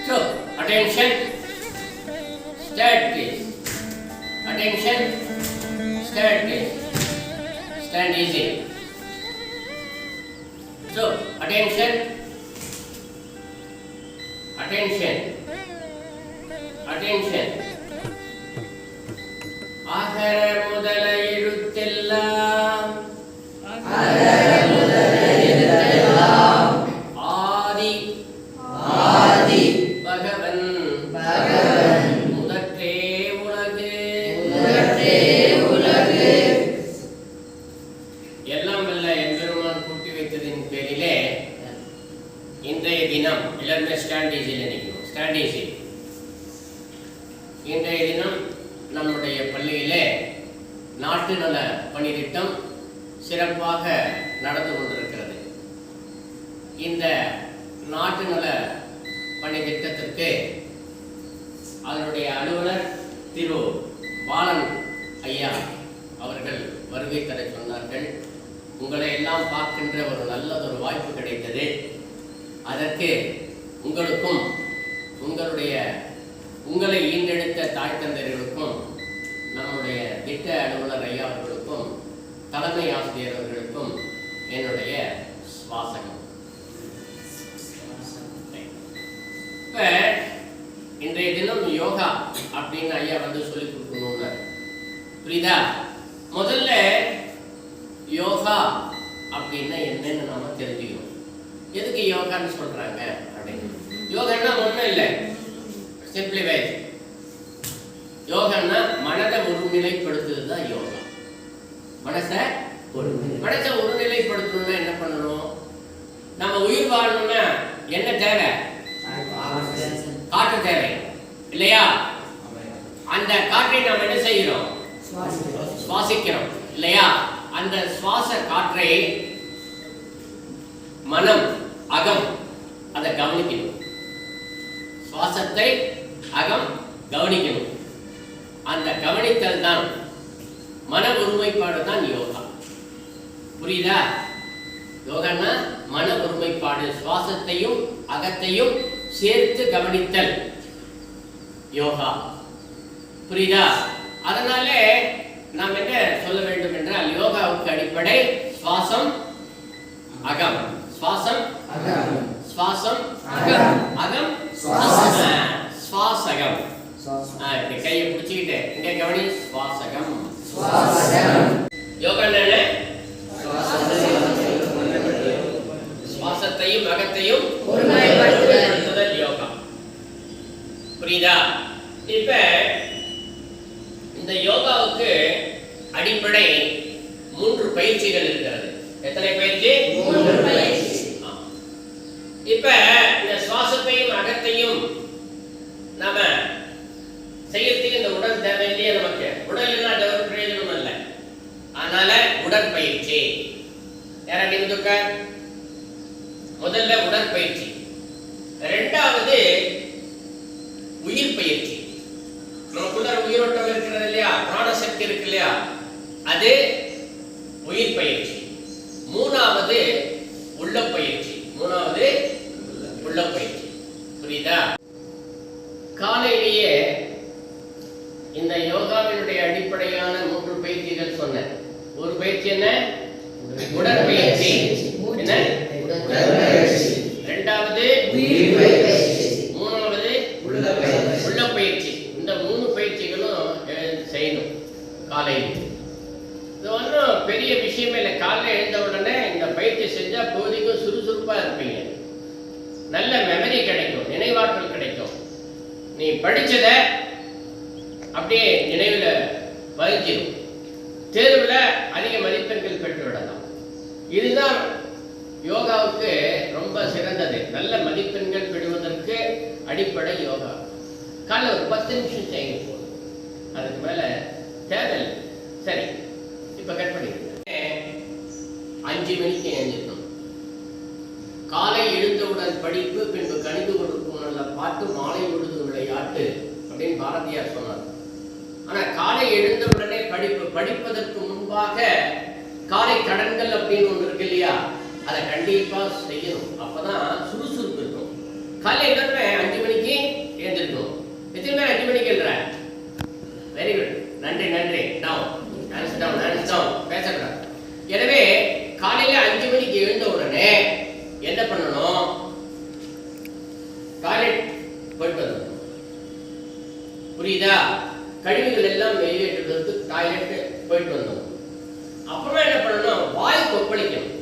So, attention, stand please. Attention, stand please. Stand easy. So, attention, attention, attention. அகர முதல எழுத்தெல்லாம் ஆதி பகவன் முதற்றே உலகு எல்லாம் வல்ல எம்பெருமான் கூட்டி வைத்ததின் பேரிலே இன்றைய தினம் எல்லாருமே ஸ்டாண்ட் ஈஸியில் நிற்கணும். Stand easy. இன்றைய தினம் நம்முடைய பள்ளியிலே நாட்டு நல பணித்திட்டம் சிறப்பாக நடந்து கொண்டிருக்கிறது. இந்த நாட்டு நல பணி திட்டத்திற்கு அதனுடைய அலுவலர் திரு பாலன் ஐயா அவர்கள் வருகை தர சொன்னார்கள். உங்களை எல்லாம் பார்க்கின்ற ஒரு நல்லதொரு வாய்ப்பு கிடைத்தது. அதற்கு உங்களுக்கும் உங்களை ஈண்டெடுத்த தாய் தந்தையர்களுக்கும் நம்முடைய திட்ட அலுவலர் ஐயா அவர்களுக்கும் தலைமை ஆசிரியர் அவர்களுக்கும் என்னுடைய சுவாசகம். இப்ப இன்றைய தினம் யோகா அப்படின்னு ஐயா வந்து சொல்லி கொடுக்கணும்னு புரியுதா? முதல்ல யோகா அப்படின்னா என்னன்னு நாம தெரிஞ்சுக்கணும். எதுக்கு யோகான்னு சொல்றாங்க அப்படின்னு. யோகான்னா ஒன்றும் இல்லை, சிம்பிளிஃபைட். யோகான்னா மனதை ஒருநிலைப்படுத்துறது தான் யோகா. மனசை ஒருநிலைப்படுத்தணும்னா என்ன பண்ணணும்? நம்ம உயிர் வாழணும்னா என்ன தேவை? காற்று தேவை இல்லையா? அந்த காற்றை நாம் என்ன செய்கிறோம்? சுவாசிக்கிறோம் இல்லையா? அந்த சுவாச காற்றை மனம் அகம் அதை கவனிக்கணும். சுவாசத்தை அகம் கவனிக்கணும். அந்த கவனித்தல் தான் மன ஒருமைப்பாடு தான் யோகா. புரியுதா? யோகான்னா மன ஒருமைப்பாடு, சுவாசத்தையும் அகத்தையும் சேர்த்து கவனித்தல் யோகா. புரியுதா? அதனால நாம் என்ன சொல்ல வேண்டும் என்றால், யோகாவுக்கு அடிப்படை சுவாசம் அகம், சுவாசம் சுவாசம் அகம் சுவாசகம். இப்படி கையை பிடிச்சிக்கிட்டு இங்க கவனி. சுவாசகம். யோகா என்ன? சுவாசத்தையும் அகத்தையும் ஒருமைப்படுத்துதல் யோகா. புரியுதா? இப்ப இந்த யோகாவுக்கு அடிப்படை 3 பயிற்சிகள் இருக்கிறது. எத்தனை பயிற்சி? 3 பயிற்சி. இப்ப இந்த சுவாசத்தையும் அகத்தையும் நாம செய்யறதுக்கு இந்த உடல் தேவையில்லையே. நமக்கு உடல் இல்லாத ஒரு பிரயோஜனம் இல்லை. அதனால உடற்பயிற்சி. யாராண்டி வந்துக்க? முதல்ல உடற்பயிற்சி. இரண்டாவது உயிர் பயிற்சி. நமக்குள்ள உயிரோட்டம் இருக்கிறது இல்லையா, பிராணசக்தி இருக்கு இல்லையா, அது உயிர் பயிற்சி. மூணாவது உள்ள பயிற்சி. புரியுதா? காலையிலேயே இந்த யோகாவினுடைய அடிப்படையான 3 பயிற்சிகள் சொன்னேன். ஒரு பயிற்சி என்ன? உடற்பயிற்சி. என்ன? இரண்டாவது உயிர் பயிற்சி, மூணாவது உள்ள பயிற்சி. இந்த 3 பயிற்சிகளும் செய்யணும் காலையில். இது ஒன்றும் பெரிய விஷயமே இல்லை. காலையில் எழுந்த உடனே இந்த பயிற்சி செஞ்சா போதிக்கும் சுறுசுறுப்பா இருப்பீங்க. நல்ல மெமரி கிடைக்கும், நினைவாற்றல் கிடைக்கும். நீ படிச்சத அப்படியே நினைவில் பதிஞ்சிடும். தேர்வுல அதிக மதிப்பெண்கள் பெற்று விடலாம். இதுதான் யோகாவுக்கு ரொம்ப சிறந்தது. நல்ல மதிப்பெண்கள் பெறுவதற்கு அடிப்படை யோகா. காலைல ஒரு 10 நிமிஷம் செய்ய போதும், அதுக்கு மேல தேவையில்லை. சரி, இப்ப கட் பண்ணிடுங்க. 5 மணிக்கு எழுந்திருக்கணும். காலை எழுந்தவுடன் படிப்பு, பின்பு கணிந்து கொடுக்கும் நல்ல பாட்டு, மாலை பொழுது விளையாட்டு அப்படின்னு பாரதியார் சொன்னார். ஆனா காலை எழுந்தவுடனே படிப்பதற்கு முன்பாக காலை கடன்கள் அப்படின்னு ஒன்று இருக்கு இல்லையா, அதை கண்டிப்பா செய்யணும். அப்பதான் சுறுசுறுப்பு இருக்கும். காலை எல்லாருமே 5 மணிக்கு மணிக்கு எழுற? வெரி குட், நன்றி நன்றி. டவுன் பேசக்கூடாது. எனவே காலையில 5 மணிக்கு எழுந்த உடனே என்ன பண்ணணும்? டாய்லெட் போயிட்டு வரணும். புரியுதா? கழிவுகள் எல்லாம் வெளியேற்றுவதற்கு டாய்லெட் போயிட்டு வந்தோம். அப்புறமா என்ன பண்ணணும்? வாய் கொப்பளிக்கணும்.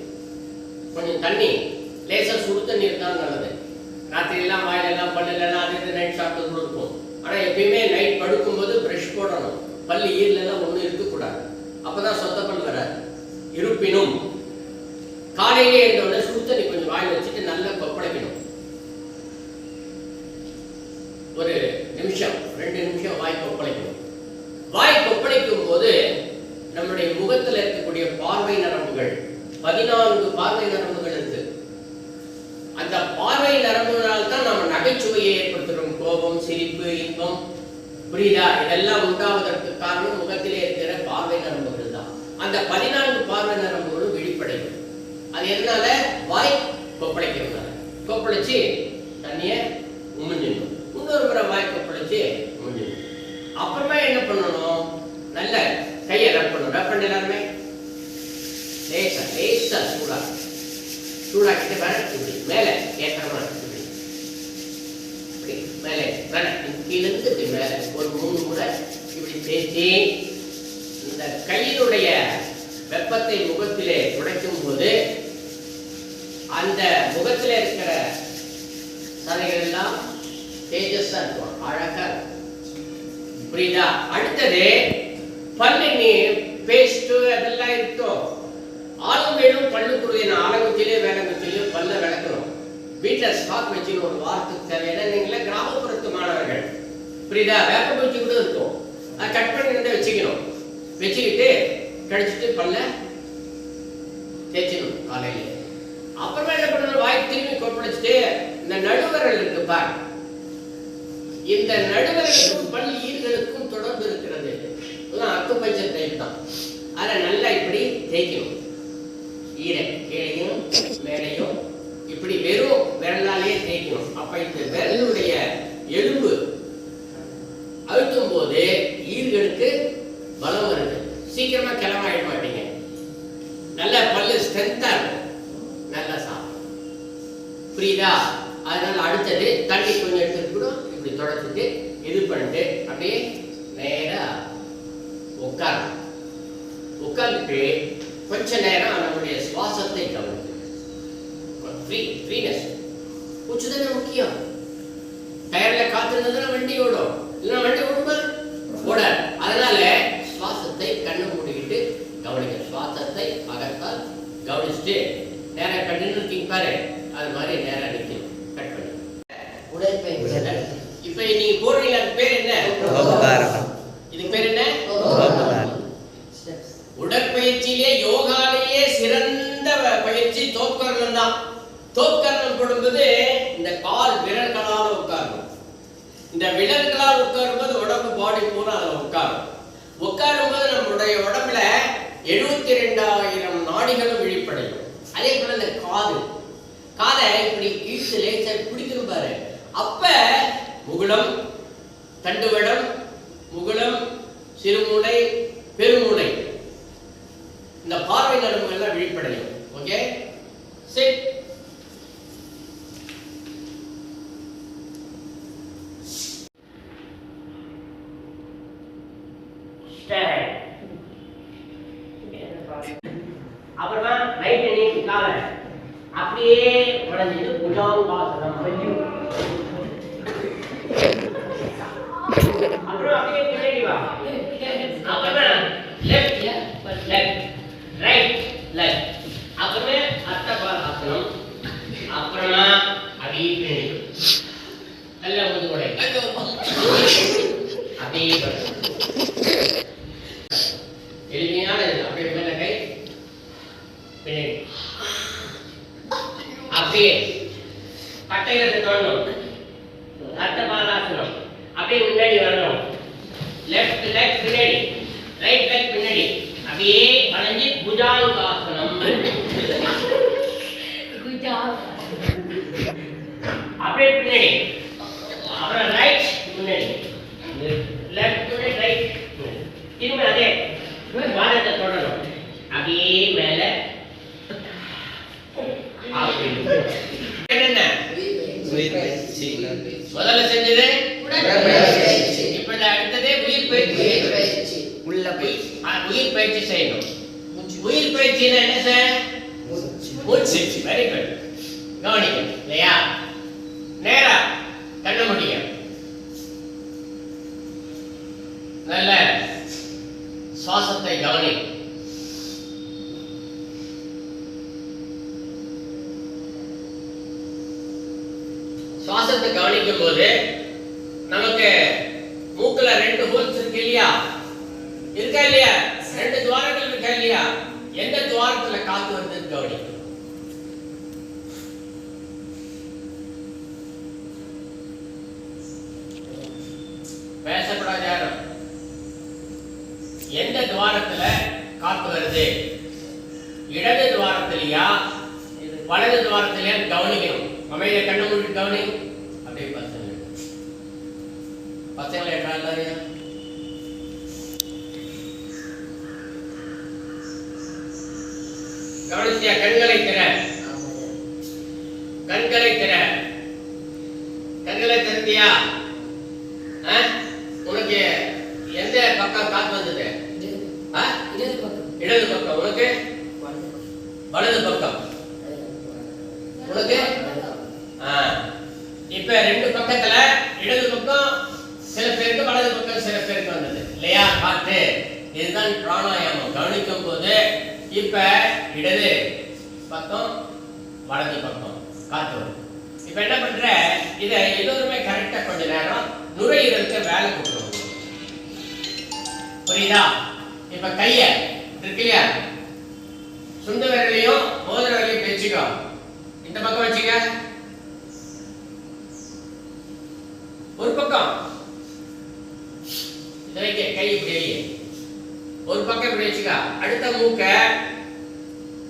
கொஞ்சம் தண்ணி, லேசா சுடு தண்ணி இருந்தாலும் நல்லது. ராத்திரி எல்லாம் வாயிலெல்லாம் பல்லுலாம் அது நைட் சாப்பிட்டு இருக்கும். ஆனால் எப்பயுமே நைட் படுக்கும்போது ப்ரஷ் போடணும். பல்லு ஈரலாம் ஒன்றும் இருக்கக்கூடாது. அப்போதான் சொத்த பல் வராது. இருப்பினும் காலையிலே இருந்தோடனே சுடு தண்ணி கொஞ்சம் வாயில் வச்சுட்டு நல்லா கொப்பளிக்கணும். ஒரு நிமிஷம் 2 நிமிஷம் வாய் கொப்பளிக்கணும். வாய் கொப்பளிக்கும் போது நம்முடைய முகத்தில் இருக்கக்கூடிய பார்வை நரம்புகள் 14 பார்வை நரம்புகள் இருக்கு. அந்த பார்வை நரம்புகளால் தான் நம்ம நகைச்சுவையை ஏற்படுத்துகிறோம். கோபம், சிரிப்பு, இன்பம், புரியுதா? இதெல்லாம் உண்டாவதற்கு காரணம் முகத்திலே இருக்கிற பார்வை நரம்புகள் தான். அந்த 14 பார்வை நரம்புகளும் விழிப்படையும். அது எதனால? வாய் கொப்பளிக்கிறதுனால. கொப்பளிச்சு தண்ணியை உமிஞ்சிடணும். இன்னொரு முறை வாய் கொப்பளிச்சு உமிஞ்சிடணும். அப்புறமா என்ன பண்ணணும்? நல்ல கையை ரப் பண்ணணும். ரப் பண்ண எல்லாருமே லேசா சூடாக்கிட்டு வர இப்படி மேலே ஏற்றமா இப்படி இப்படி மேலே வர கீழிருந்து இப்படி மேலே ஒரு 3 முறை இப்படி தேய்ச்சி இந்த கையினுடைய வெப்பத்தை முகத்திலே துடைக்கும் போது அந்த முகத்தில் இருக்கிற சதைகள் எல்லாம் தேஜஸா இருக்கும், அழகா இருக்கும். புரியுதா? அடுத்தது பல்லு பேஸ்ட் அதெல்லாம் இருக்கும். ஆளும் வேணும் பல்லுக்குரிய ஆலங்குச்சியிலே வேலங்குச்சியிலே பல்ல விளக்கணும். வீட்டில் ஸ்டாக் வச்சு ஒரு வாரத்துக்கு தேவையான நீங்களே கிராமப்புறத்து மாணவர்கள், புரியுதா? வேப்பங்குச்சி கூட இருக்கும். அதை கட் பண்ணி வச்சுக்கணும். வச்சுக்கிட்டு கடிச்சிட்டு பல்ல தேய்ச்சிடணும் காலையில. அப்புறமா என்ன பண்ணணும்? வாய் திரும்பி கொப்பளிச்சுட்டு இந்த நடுவரல் இருக்கு பார், இந்த நடுவரலுக்கும் பல் ஈர்களுக்கும் தொடர்பு இருக்கிறது. அக்குபஞ்சர் டைப் தான். அதை நல்லா இப்படி தேய்க்கணும். ஈரை கீழையும் மேலையும் இப்படி வெறும் விரலாலேயே தேய்க்கணும். அப்ப இந்த விரலுடைய எலும்பு அழுத்தும் போது ஈர்களுக்கு பலம் வருது. சீக்கிரமா கிளம்பாயிட மாட்டீங்க. நல்ல பல்லு ஸ்ட்ரென்த்தா இருக்கும். நல்லா சாப்பிடும். புரியுதா? அதனால அடுத்தது தண்ணி கொஞ்சம் எடுத்துட்டு கூட இப்படி தொடச்சிட்டு இது பண்ணிட்டு அப்படியே நேரா உட்கார்ந்துட்டு கொஞ்ச நேரம் நம்முடைய சுவாசத்தை கவனித்து ஃப்ரீனஸ். மூச்சு தானே முக்கியம். டயர்ல காத்திருந்ததுன்னா வண்டி ஓடும், இல்லைன்னா வண்டி ஓடுமா? ஓடாது. அதனால சுவாசத்தை கண்ணை மூடிக்கிட்டு கவனிக்க. சுவாசத்தை அகத்தால் கவனிச்சுட்டு நேரம் கண்டினியூ இருக்கீங்க பாரு, அது மாதிரி நேரம் நிற்கணும். கட் பண்ணி உடற்பயிற்சி. இப்ப நீங்க போடுறீங்க, அது பேர் என்ன? இதுக்கு பேர் என்ன? உடற்பயிற்சியிலே யோகாலேயே சிறந்த பயிற்சி தோப்கரணம் தான். தோப்கரணம் போடும்போது இந்த கால் விரல்களால் உட்காரணும். இந்த விரல்களால் உட்காரும்போது உடம்பு பாடி பூரா அதில் உட்காரும். உட்காரும்போது நம்முடைய உடம்புல 72,000 நாடிகளும் விழிப்படையும். அதே போல இந்த காதை இப்படி இழுத்து லேசா பிடிக்கணும் பாரு. அப்ப முகுளம், தண்டுவடம், முகுளம், சிறுமூளை, பெருமூளை, இந்த பார்வை நரம்பு எல்லாம் விழிப்படையும். Okay, sit. அப்புறமா ரைட் நீ காலை அப்படியே வளைஞ்சிட்டு புஜாங்காசனம். அப்புறம் அப்படியே பின்னாடி வா. அப்புறமா லெஃப்ட் ரைட் லெஃப்ட். அப்புறமே அர்த்தபாதாசனம். அப்புறமா அப்படியே பின்னாடி நல்ல முதுகுடை அப்படியே எளிமையான அப்படியே மேல கை பின்னாடி அப்படியே பட்டைகளை தொடணும். அர்த்தபாதாசனம். அப்படியே முன்னாடி வரணும். லெஃப்ட் லெக் பின்னாடி, ரைட் லெக் பின்னாடி, அப்படியே வளைஞ்சி புஜாங்காசனம். அப்படியே பின்னாடி, அப்புறம் ரைட் முன்னாடி, முதல்ல செஞ்சது உடற்பயிற்சி. இப்ப அடுத்தது உயிர் பயிற்சி. உயிர் பயிற்சி செய்யணும். உயிர் பயிற்சினா என்ன சார்? மூச்சு. Very good. கவனிக்கணும் இல்லையா? நேரா கண்ண முடியும். நல்ல சுவாசத்தை கவனி. சுவாசத்தை கவனிக்கும் போது நமக்கு மூக்குல 2 ஹோல்ஸ் இருக்கு இல்லையா? இருக்கா இல்லையா? 2 துவாரங்கள் இருக்கா இல்லையா? எந்த துவாரத்துல காத்து வருதுன்னு கவனி. பேசக்கூடாது யாரும். எந்த துவாரத்துல காத்து வருது? இடது துவாரத்திலையா வலது துவாரத்திலையா கவனிக்கணும். அமைதியை கண்ண மூடி கவனி. அப்படியே பசங்களை எல்லாரையா கவனிச்சியா? கண்களை திற. கண்களை திற. கண்களை திறந்தியா? உனக்கு எந்த பக்கம் காத்து வந்தது? இடது பக்கம். உனக்கு வலது பக்கம். உனக்கு இப்ப 2 பக்கத்துல இடது பக்கம் சில பேருக்கு, வலது பக்கம் சில பேருக்கு வந்தது இல்லையா காற்று? இதுதான் பிராணாயாமம். கவனிக்கும் போது இப்ப இடது பக்கம் வலது பக்கம் காத்து வரும். இப்ப என்ன பண்ற? இதை எல்லோருமே கரெக்டா கொஞ்ச நேரம் நுரையீரலுக்கு வேலை கொடுக்கணும். புரியுதா? இப்ப கைய இருக்கு இல்லையா? சுண்டு விரலையும் மோதிர விரலையும் வச்சுக்கோ. இந்த பக்கம் வச்சுக்க. ஒரு பக்கம் இதை வைக்க. கை இப்படி வை. ஒரு பக்கம் இப்படி வச்சுக்க. அடுத்த மூக்க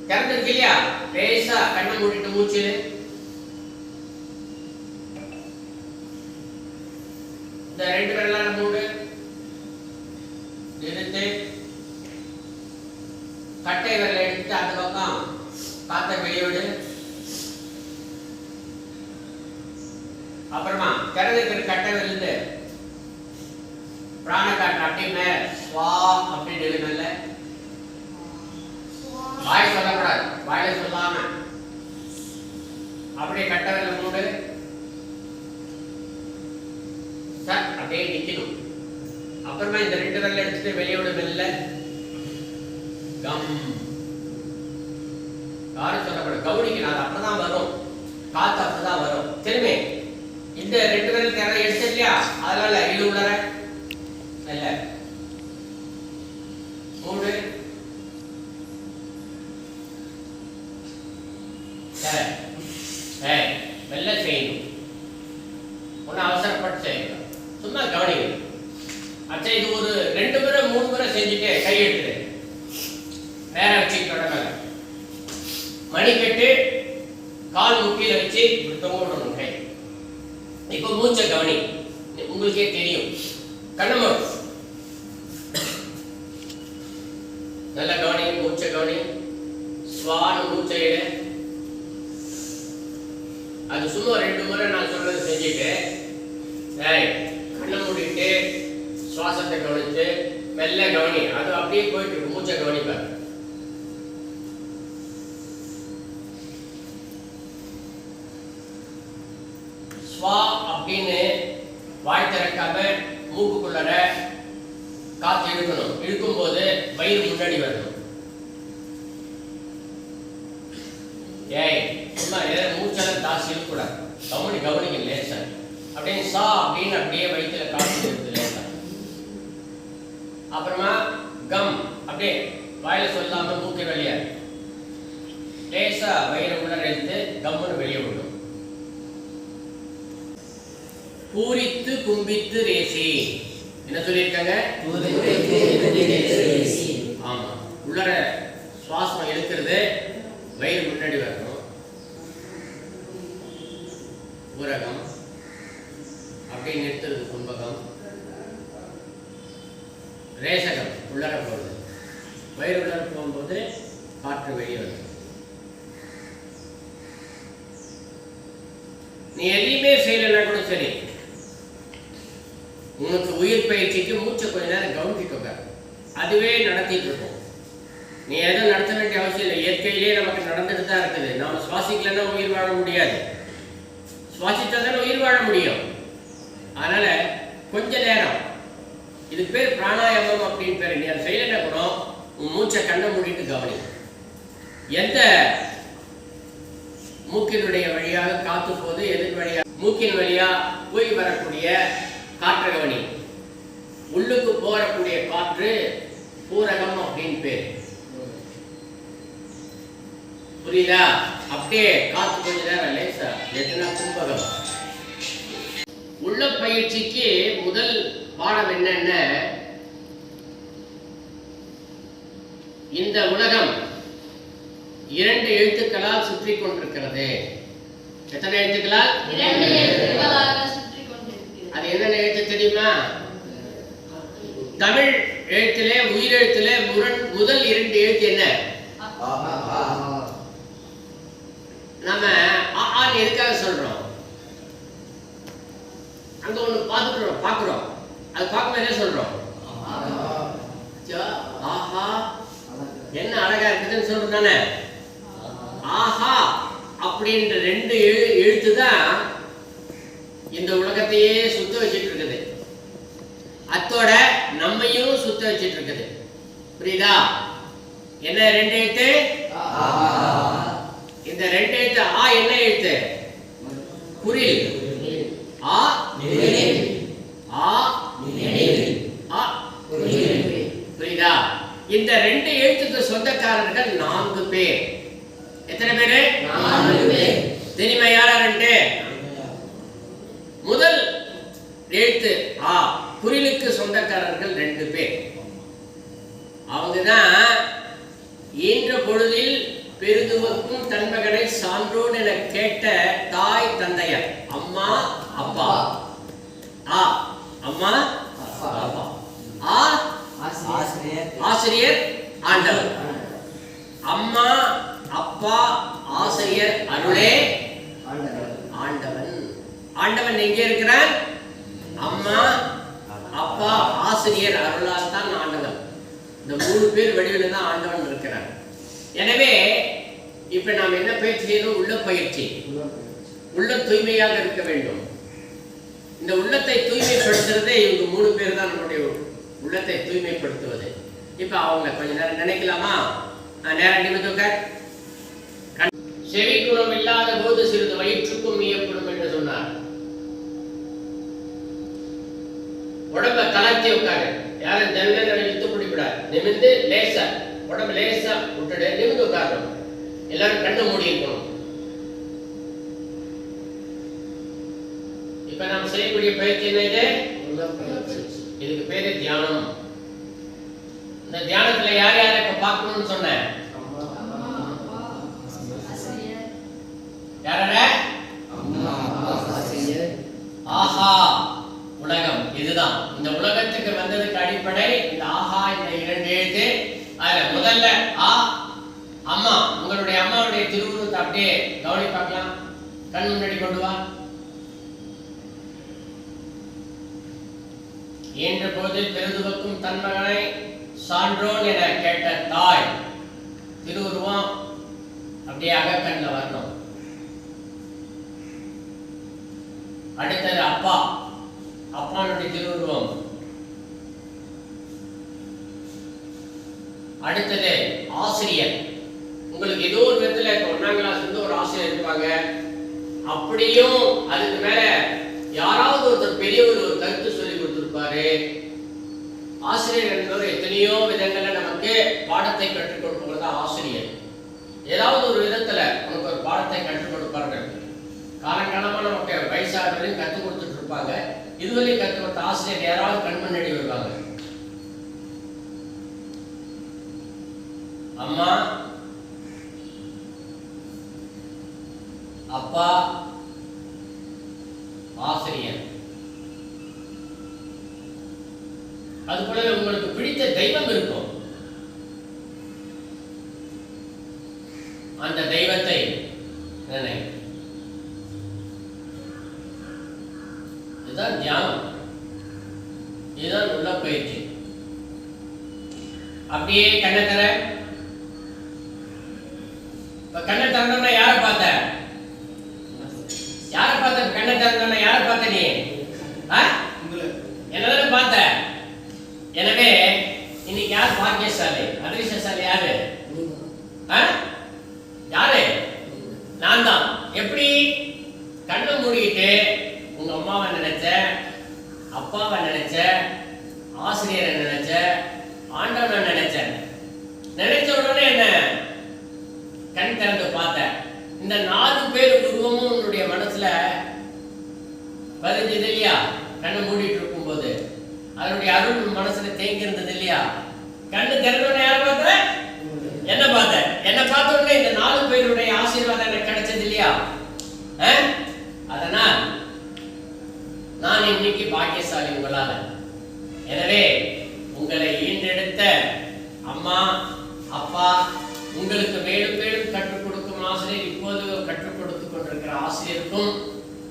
திறந்துருக்கு இல்லையா? லேசா கண்ணை மூடிட்டு மூச்சு. இந்த 2 விரலால மூடு. நிறுத்து. கட்டை விரலை எடுத்து அந்த பக்கம் காத்த வெளியோடு. அப்புறமா திறந்துக்கிற கட்டை விரல் பிராண காற்று அப்படியே மேல ஸ்வா அப்படின்னு எழுதல. வாய் சொல்லக்கூடாது. வாயில சொல்லாம அப்படியே கட்டை விரல் மூடு. அப்படியே நிக்கணும். அப்புறமா இந்த 2 விரல் எடுத்துட்டு வெளியோட மெல்ல. கம். யாரும் சொல்லக்கூடாது. கவனிக்கணும். அது அப்பதான் வரும். காத்து அப்பதான் வரும். திரும்பி இந்த 2 விரல் தேவை எடுத்து இல்லையா? அதனால இது உள்ளற இல்ல மூடு. மெல்ல செய்யணும். ஒன்னும் அவசரப்பட்டு செய்யணும். சும்மா கவனிக்கணும். அச்சா இது ஒரு 2 முறை 3 முறை செஞ்சுட்டு கை எடுத்துட்டு நேர வச்சு தொடங்க. மணிக்கட்டு கால் முட்டியில வச்சு தொங்கணும் கை. இப்ப மூச்சை கவனி. உங்களுக்கே தெரியும். கண்ணு நல்ல கவனி. மூச்சை கவனி. ஸ்வான மூச்சை எடு. அது சும்மா 2 முறை நான் சொல்றது செஞ்சுட்டு கண்ணை மூடிட்டு சுவாசத்தை கவனிச்சு மெல்ல கவனி. அது அப்படியே போயிட்டு மூச்சை கவனிப்பார். ஸ்வா அப்படின்னு வாய் திறக்காம மூக்குக்குள்ளர காத்து இழுக்கணும். இழுக்கும் போது வயிறு முன்னாடி வரணும். சும்மா மூச்செல்லாம் தாசி இழுக்கூடாது. கவனிக்க லேசா. அப்படியே சா அப்படின்னு அப்படியே வயிற்றுல காத்து இழுத்து லேசா. அப்புறமா கம் அப்படியே வாயில சொல்லாம மூக்கை வெளியே லேசா வயிறு உள்ள இழுத்து கம்முன்னு வெளியே விடும். பூரித்து கும்பித்து ரேசி. என்ன சொல்லியிருக்காங்க? ஆமா. உள்ளர சுவாசம் இழுக்கிறது வயிறு முன்னாடி வரணும். ஊரகம் அப்படியே நிறுத்துறது கும்பகம். ரேசகம் உள்ளர போகுது. வயிறு உள்ளர போகும்போது காற்று வெளியே வருது. நீ எதையுமே செய்யலைன்னா கூட சரி, உனக்கு உயிர் பயிற்சிக்கு மூச்சை கொஞ்ச நேரம் கவனிச்சுக்கோங்க. அதுவே நடத்திட்டு இருக்கும். நீ எதுவும் நடத்த வேண்டிய அவசியம் இல்லை. இயற்கையிலே நமக்கு நடந்துட்டு தான் இருக்குது. நாம் சுவாசிக்கலன்னா உயிர் வாழ முடியாது. சுவாசித்தா தானே உயிர் வாழ முடியும். அதனால கொஞ்ச நேரம், இதுக்கு பேர் பிராணாயாமம் அப்படின்னு பேர். நீ அதை செய்யலைன்னா கூட உன் மூச்சை கண்ணை மூடிட்டு கவனி. எந்த மூக்கினுடைய வழியாக காத்து போது, எதிர் வழியாக மூக்கின் வழியா போய் வரக்கூடிய காற்று கவனி. உள்ளுக்கு போறக்கூடிய காற்று பூரகம் அப்படின்னு பேர். புரியுதா? அப்படியே காத்து கொஞ்ச நேரம் லேசா எதுனா கும்பகம். உள்ள பயிற்சிக்கு முதல் பாடம் என்னென்ன, இந்த உலகம் 2 எழுத்துக்களால் சுற்றி கொண்டிருக்கிறது. எத்தனை எழுத்துக்களால்? 2 எழுத்துக்களாக சுற்றி கொண்டிருக்கிறது. அது என்னென்ன எழுத்து தெரியுமா? தமிழ் எழுத்திலே உயிரெழுத்திலே முதல் 2 எழுத்து என்ன? நம்ம ஆன்னு எதுக்காக சொல்றோம்? அங்க ஒண்ணு பாக்குறோம். அது பார்க்கும்போது என்ன சொல்றோம்? ஆஹா, என்ன அழகா இருக்குதுன்னு சொல்றோம் தானே. ஆஹா அப்படின்ற 2 எழுத்து தான் இந்த உலகத்தையே சுத்த வச்சிட்டு இருக்குது. அத்தோட நம்மையும் சுத்த வச்சிட்டு இருக்குது. புரியுதா? என்ன 2 எழுத்து? இந்த 2 எழுத்து ஆ என்ன எழுத்து? புரில். ஆ நிழல். ஆ நிழல். ஆ புரில். புரியுதா? இந்த 2 எழுத்துக்கு சொந்தக்காரர்கள் 4 பேர். எத்தனை பேரு? 4 பேர். தெரியுமா யாரா 2? முதல் எழுத்து ஆ புரிலுக்கு சொந்தக்காரர்கள் 2 பேர். அவங்கதான் ஈன்ற பொழுதில் பெருதுவக்கும் தன்மகனை சான்றோன் என கேட்ட தாய் தந்தையர். அம்மா அப்பா. ஆ அம்மா அப்பா. ஆ ஆசிரியர் ஆண்டவன். அம்மா அப்பா ஆசிரியர் அருளே ஆண்டவன். ஆண்டவன் எங்கே இருக்கிறான்? அம்மா அப்பா ஆசிரியர் அருளால் தான் ஆண்டவன். இந்த 3 பேர் வடிவில் தான் ஆண்டவன் இருக்கிறான். எனவே இப்ப நாம் என்ன பயிற்சி செய்யணும்? உள்ள பயிற்சி. உள்ள தூய்மையாக இருக்க வேண்டும். இந்த உள்ளத்தை தூய்மைப்படுத்துறதே இவங்க 3 பேர் தான் நம்முடைய உள்ளத்தை தூய்மைப்படுத்துவது. இப்ப அவங்க கொஞ்ச நேரம் நினைக்கலாமா? நேரம் நிமித்துக்க. செவிக்குணம் இல்லாத போது சிறிது வயிற்றுக்கும் வியப்படும் என்று சொன்னார். உடம்ப தளர்த்தி உட்காரு. யாரும் ஜன்னல் இழுத்து பிடிக்கூடாது. நிமிந்து லேசா உடம்பு லேசா விட்டுடு. நிமிந்து உட்காரணும். எல்லாரும் கண்ணு மூடி இருக்கணும். இப்ப நாம் செய்யக்கூடிய பயிற்சி என்ன? இது இதுக்கு பேரு தியானம். இந்த தியானத்துல யார் யாரை இப்ப பார்க்கணும்னு சொன்னேன்? யார? ஆஹா உலகம். இதுதான் இந்த உலகத்துக்கு வந்ததுக்கு அடிப்படை இந்த ஆஹா. இந்த 2 எழுத்து. அதுல முதல்ல ஆ அம்மா. உங்களுடைய அம்மாவுடைய திருவுருவத்தை அப்படியே கவனி பார்க்கலாம். கண் முன்னாடி கொண்டு வா. ஈன்ற போதில் பெருதுவக்கும் தன்மகனை சான்றோன் என கேட்ட தாய். திருவுருவம் அப்படியே அகக்கண்ணில் வரணும். அடுத்தது அப்பா. அப்பானுடைய திருவுருவம். அடுத்தது ஆசிரியர். உங்களுக்கு ஏதோ ஒரு விதத்துல 1ஆம் கிளாஸ் இருந்து ஒரு ஆசிரியர் இருப்பாங்க. அப்படியும் அதுக்கு மேல யாராவது ஒருத்தர் பெரிய ஒரு கருத்து சொல்லி கொடுத்திருப்பாரு. ஆசிரியர் என்பவர் எத்தனையோ விதங்கள்ல நமக்கு பாடத்தை கற்றுக் கொடுப்பவர் தான் ஆசிரியர். ஏதாவது ஒரு விதத்துல நமக்கு ஒரு பாடத்தை கற்றுக் கொடுப்பார்கள். காலங்காலமா நமக்கு வயசானவரையும் கற்றுக் கொடுத்துட்டு இருப்பாங்க. இதுவரையும் கற்றுக் கொடுத்த ஆசிரியர் யாராவது கண் முன்னாடி வருவாங்க. அம்மா அப்பா ஆசிரியர். அது போல உங்களுக்கு பிடித்த தெய்வம் இருக்கும். அந்த தெய்வத்தை நினை. இதுதான் தியானம். இதுதான் உள்ள பயிற்சி. அப்படியே கண்ணை தர. இப்ப கண்ணை திறந்தோம்னா யாரை பார்த்த? யாரை பார்த்த? கண்ணை திறந்தோம்னா யாரை பார்த்த நீ? என்னதானே பார்த்த? எனவே இன்னைக்கு யார் பாக்கியசாலி, அதிர்ஷ்டசாலி யாரு? யாரு? நான் தான். எப்படி? கண்ணை மூடிட்டு உங்க அம்மாவை நினைச்ச, அப்பாவை நினைச்ச, ஆசிரியரை நினைச்ச, ஆண்டவனை நினைச்ச. நினைச்ச உடனே என்ன? கண் திறந்து பார்த்த. இந்த 4 பேர் உருவமும் உன்னுடைய மனசுல பதிஞ்சது இல்லையா? கண்ணை மூடிட்டு இருக்கும் போது அதனுடைய அருள் மனசுல தேங்கி இருந்தது இல்லையா? கண்ணு திறந்த உடனே யாரை பார்த்த? என்ன பார்த்த? என்ன பார்த்த உடனே இந்த 4 பேருடைய ஆசீர்வாதம் எனக்கு கிடைச்சது இல்லையா? அதனால் நான் இன்னைக்கு பாக்கியசாலி உங்களால. எனவே உங்களை ஈண்டெடுத்த அம்மா அப்பா, உங்களுக்கு மேலும் மேலும் கற்றுக் கொடுக்கும் ஆசிரியர், இப்போது கற்றுக் கொடுத்துக் கொண்டிருக்கிற ஆசிரியருக்கும்,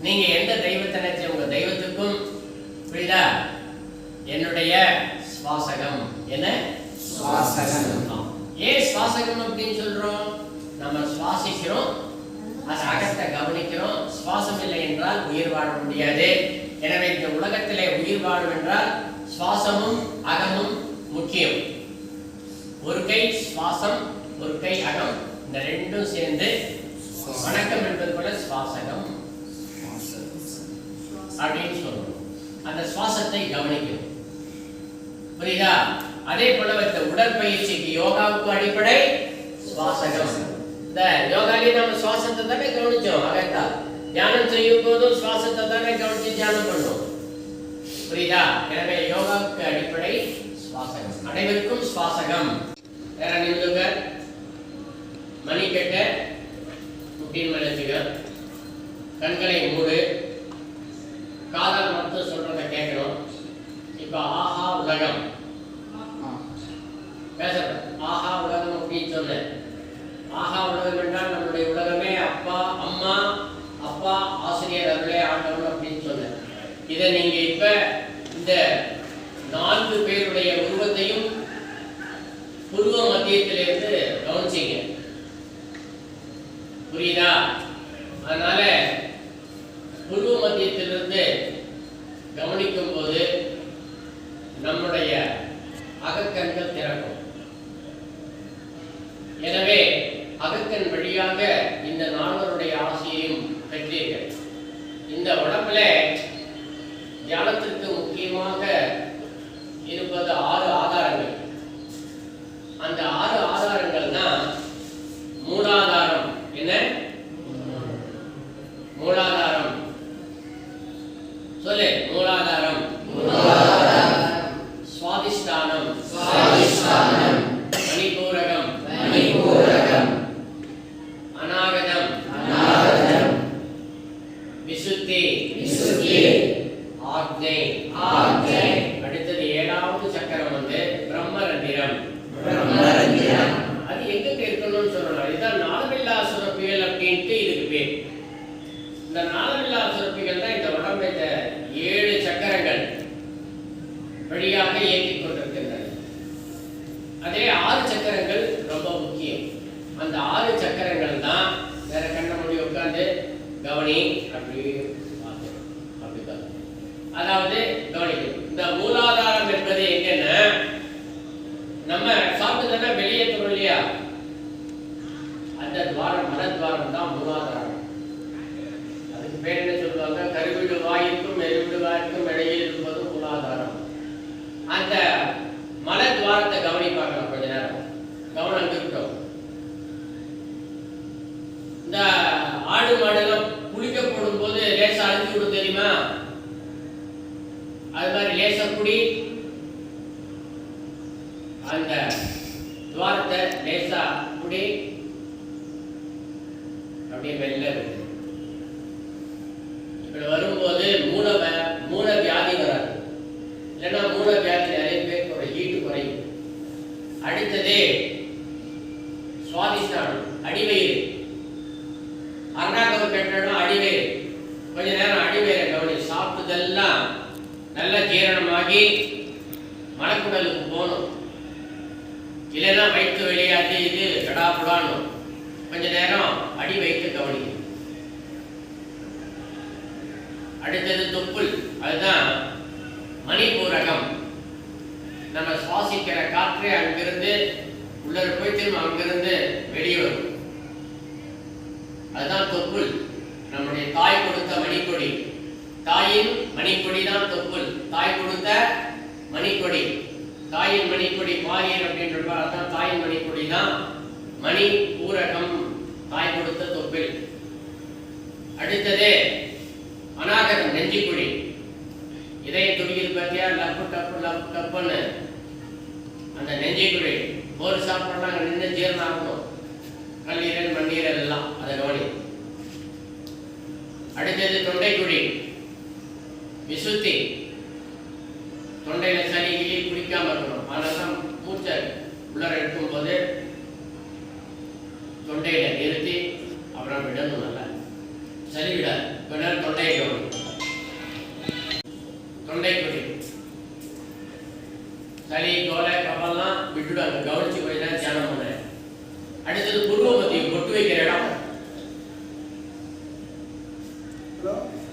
நீங்க எந்த தெய்வத்தை நினைச்ச உங்க தெய்வத்துக்கும், புரியுதா? என்னுடைய சுவாசகம். என்ன சுவாசகம்? ஏன் சுவாசகம் அப்படின்னு சொல்றோம்? நம்ம சுவாசிக்கிறோம், அது அகத்தை கவனிக்கிறோம். சுவாசம் இல்லை என்றால் உயிர் வாழ முடியாது. எனவே இந்த உலகத்திலே உயிர் வாழும் என்றால் சுவாசமும் அகமும் முக்கியம். ஒரு கை சுவாசம், ஒரு கை அகம், இந்த ரெண்டும் சேர்ந்து வணக்கம் என்பது போல சுவாசகம் அப்படின்னு சொல்றோம். அந்த சுவாசத்தை கவனிக்கும். புரியுதா? அதே போல இந்த உடற்பயிற்சிக்கு, யோகாவுக்கு அடிப்படை சுவாசகம். இந்த யோகாலே நம்ம சுவாசத்தை தானே கவனிச்சோம். அகத்தா தியானம் செய்யும் போதும் சுவாசத்தை தானே கவனிச்சு தியானம் பண்ணோம். புரியுதா? எனவே யோகாவுக்கு அடிப்படை சுவாசகம். அனைவருக்கும் சுவாசகம். வேற நிமிடுங்க, மணி கேட்ட முட்டின் மலைச்சுக, கண்களை மூடு, காதல் மட்டும் சொல்றத கேட்கணும். இப்ப ஆஹா உலகம் பேச, ஆஹா உலகம் அப்படின்னு சொன்னேன். ஆஹா உலகம் என்றால் நம்முடைய உலகமே அப்பா அம்மா, அப்பா ஆசிரியர் அருளே ஆண்டவன் அப்படின்னு சொன்னேன். இதை நீங்க இப்ப இந்த 4 பேருடைய உருவத்தையும் புருவ மத்தியத்திலிருந்து கவனிச்சீங்க. புரியுதா? அதனால புருவ மத்தியத்திலிருந்து கவனிக்கும் போது நம்முடைய அகக்கண்கள் திறக்கும். எனவே அகக்கண் வழியாக இந்த 4 ஆசையையும் பெற்றீர்கள். இந்த உடம்புல தியானத்திற்கு முக்கியமாக இருப்பது 6 ஆதாரங்கள். அந்த 6 ஆதாரங்கள் தான் மூலாதாரம். என்ன மூலாதாரம்? சொல்லு. மூலாதாரம். சுவாதிஷ்டானம். மணிபூரகம். அநாகதம். விசுத்தி. ஆக்ஞை. அடுத்தது 7வது சக்கரம் வந்து பிரம்மரந்திரம். அது எங்க இருக்கணும்னு சொல்லணும். இதுதான் நாளமில்லா சுரப்பிகள் அப்படின்ட்டு இதுக்கு பேர். இந்த நாளமில்லா சுரப்பிகள் தான் இந்த உடம்பை 7 சக்கரங்கள் வழியாக இயக்கிக் கொண்டிருக்கின்றன. அதே 6 சக்கரங்கள் ரொம்ப முக்கியம். அந்த 6 சக்கரங்கள் தான் வேற கண்ண மூடி உட்கார்ந்து கவனி அப்படி அதாவது கவனிக்கும். இந்த மூலாதாரம் என்பது எங்கன்னா நம்ம சாப்பிட்டு வெளியேற்றோம் இல்லையா? அந்த துவாரம், மலத்வாரம் தான் மூலாதாரம். அதுக்கு பேர் என்ன சொல்லுவாங்க? கருவிடு வாயிற்கும் எருவிடு வாயிற்கும் இடையில் இருப்பது மூலாதாரம். அந்த மலத்வாரத்தை கவனிப்பாங்க. கொஞ்ச நேரம் கவனம் இருக்கட்டும். இந்த ஆடு மாடுலாம் குளிக்க போடும் போது லேசா அழிஞ்சு விடும் தெரியுமா? அது மாதிரி லேசா குடி அந்த துவாரத்தை லேசா குடி அப்படியே மெல்ல இருக்கு. இப்படி வரும்போது மூல வியாதி வராது. இல்லைன்னா மூல வியாதி நிறைய பேர் ஹீட்டு குறையும். அடுத்தது சுவாதிஷ்டானம், அடிவயிறு. அண்ணாக்கம் கட்டணும் அடிவயிறு. கொஞ்ச நேரம் அடிவயிறை கவனி. சாப்பிட்டதெல்லாம் நல்லா ஜீரணமாகி மலக்குடலுக்கு போகணும். இல்லைன்னா வயிற்று வெளியாட்டு இது கடாப்புடான்னு கொஞ்ச நேரம் அடி வைத்து கவனிக்கணும். அடுத்தது தொப்புள், அதுதான் மணிபூரகம். நம்ம சுவாசிக்கிற காற்று அங்கிருந்து உள்ள போய் திரும்ப அங்கிருந்து வெளியே வரும். அதுதான் தொப்புள். நம்முடைய தாய் கொடுத்த மணிக்கொடி, தாயின் மணிக்கொடி தான் தொப்புள். தாய் கொடுத்த மணிக்கொடி, தாயின் மணிக்கொடி பாகீர் அப்படின்ற அதான் தாயின் மணிக்கொடி தான் மணி பூரகம், தாய் கொடுத்த தொப்புள். அடுத்தது அநாகரம், நெஞ்சுக்குழி. இதய துடியில் பார்த்தியா லப்பு டப்பு லப்பு டப்புன்னு அந்த நெஞ்சுக்குழி. ஒரு சாப்பிட்றோம்னா அங்கே நின்று ஜீரணம் ஆகணும். கல்லீரல் மண்ணீரல் எல்லாம் அதை கவனி. அடுத்தது தொண்டைக்குழி, விசுத்தி. தொண்டையில சளி கிளி குடிக்காம இருக்கணும். அதனால மூச்சை உள்ளர எடுக்கும் போது தொண்டையில நிறுத்தி அப்புறம் விடணும். நல்லா சளி விடாது. விடாது தொண்டையை கவனி. தொண்டைக்குழி சளி கோலை கபெல்லாம் விட்டுடாங்க. கவனிச்சு போய் தான் தியானம் பண்ண. அடுத்தது புருவமத்தி, பொட்டு வைக்கிற இடம்.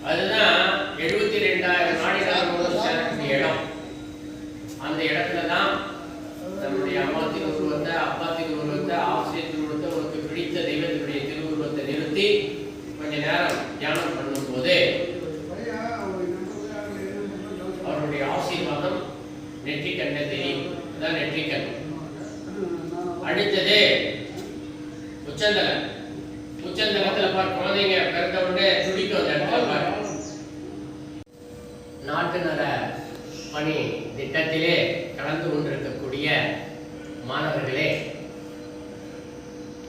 அதுதான் 72,000 நாடிகள் சேரக்கூடிய இடம். அந்த இடத்துல தான் நம்முடைய அம்மாத்தின் உருவத்தை, அப்பாத்தின் உருவத்தை, ஆசிரியர் உருவத்தை, உனக்கு பிடித்த தெய்வத்தினுடைய திருவுருவத்தை நிறுத்தி கொஞ்ச நேரம் தியானம் பண்ணும் போது அவருடைய ஆசீர்வாதம் நெற்றிக்கண்ண தெரியும். அதான் நெற்றிக்கண். அடுத்தது உச்சந்தலம். உச்சந்தலத்துல பார், குழந்தைங்க பிறந்த உடனே துடிக்கும். அந்த இடத்துல பார். நாட்டு நல பணி திட்டத்திலே கலந்து கொண்டிருக்கக்கூடிய மாணவர்களே,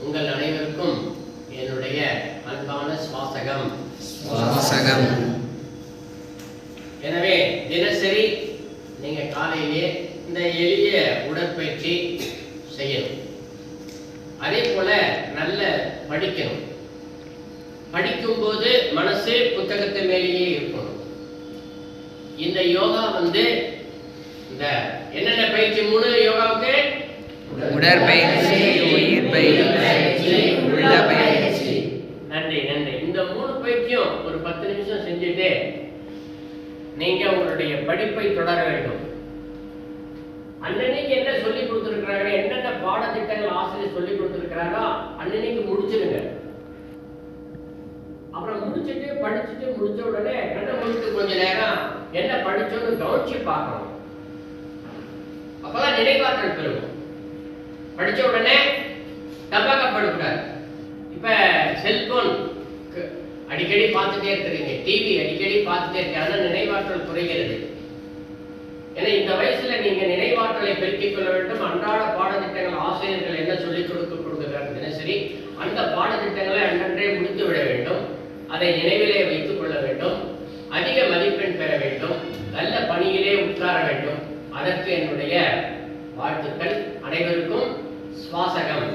உங்கள் அனைவருக்கும் என்னுடைய அன்பான சுவாசகம். எனவே தினசரி நீங்க காலையிலே இந்த எளிய உடற்பயிற்சி செய்யணும். அதே போல நல்ல படிக்கணும். படிக்கும்போது மனசு புத்தகத்து மேலேயே இருக்கணும். இந்த யோகா இந்த என்னென்ன பயிற்சி? 3 யோகாவுக்கு: உடற்பயிற்சி, உயிர் பயிற்சி, உள்ள பயிற்சி. நன்றி நன்றி. இந்த 3 பயிற்சியும் ஒரு 10 நிமிஷம் செஞ்சுட்டு நீங்க உங்களுடைய படிப்பை தொடர வேண்டும். அன்னன்னைக்கு என்ன சொல்லி கொடுத்துருக்கிறாங்க, என்னென்ன பாடத்திட்டங்கள் ஆசிரியர் சொல்லி கொடுத்துருக்கிறாரோ அன்னன்னைக்கு முடிச்சிருங்க. அப்புறம் முடிச்சுட்டு படிச்சுட்டு முடிச்ச உடனே கண்ண முடிச்சு கொஞ்ச நேரம் என்ன படிச்சோன்னு கவனிச்சு பார்க்கணும். அப்பதான் நினைவாற்றல் பெறும். படிச்ச உடனே தப்பாக்கப்படக்கூடாது. இப்ப செல்போன் அடிக்கடி பார்த்துட்டே இருக்கிறீங்க, டிவி அடிக்கடி பார்த்துட்டே இருக்க, ஆனால் நினைவாற்றல் குறைகிறது. ஏன்னா இந்த வயசுல நீங்க நினைவாற்றலை பெருக்கிக் கொள்ள வேண்டும். அன்றாட பாடத்திட்டங்கள் ஆசிரியர்கள் என்ன சொல்லிக் கொடுக்கிறார்கள் தினசரி, அந்த பாடத்திட்டங்களை அன்றன்றே முடித்து விட வேண்டும். அதை நினைவிலே வைத்துக் கொள்ள வேண்டும். அதிக மதிப்பெண் பெற வேண்டும். நல்ல பணியிலே உட்கார வேண்டும். அதற்கு என்னுடைய வாழ்த்துக்கள். அனைவருக்கும் சுவாசகம்.